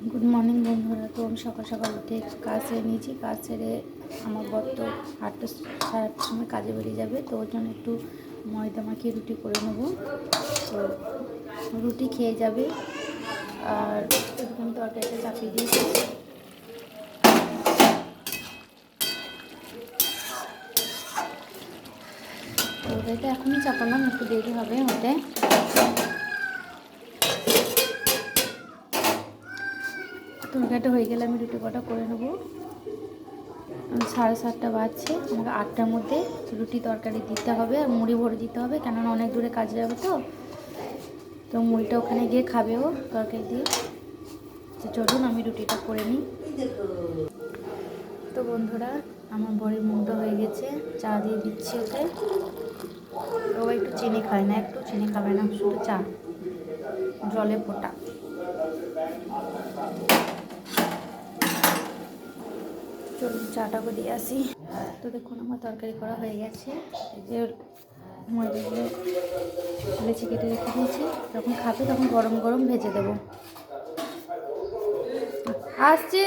Good morning বন্ধুরা। তো আমি সকাল সকাল উঠে কাজ সেরে নিয়েছি। কাজ সেরে আমার বর তো 8টা সাড়ে 8টার সময় কাজে বেরিয়ে যাবে, তো ওর জন্য একটু ময়দা মাখিয়ে রুটি করে নেবো। তো রুটি খেয়ে যাবে। আর এদিকে আমি তরকারিটা চাপিয়ে দিয়েছি। তরকারিটা এখনই চাপালাম, একটু দেরি হবে হতে। তরকারিটা হয়ে গেলে আমি রুটি কটা করে নেবো। 7:30 বাজছে, আমাকে 8টার মধ্যে রুটি তরকারি দিতে হবে আর মুড়ি ভরে দিতে হবে, কেননা অনেক দূরে কাজে যাবে। তো মুড়িটা ওখানে গিয়ে খাবে ও তরকারি দিয়ে। তো চলুন আমি রুটিটা করে নিই। তো বন্ধুরা, আমার বরের মুখটা হয়ে গেছে, চা দিয়ে দিচ্ছি ওকে। ও একটু চিনি খায় না, একটু চিনি খাবে না, শুধু চা জলে ফোটা। চলুন চাটাকে দিয়ে আসি। তো দেখুন আমার তরকারি করা হয়ে গেছে। এই যে ময়দাগুলো লেচি কেটে রেখে দিয়েছি, যখন খাবে তখন গরম গরম ভেজে দেবো। আসছি।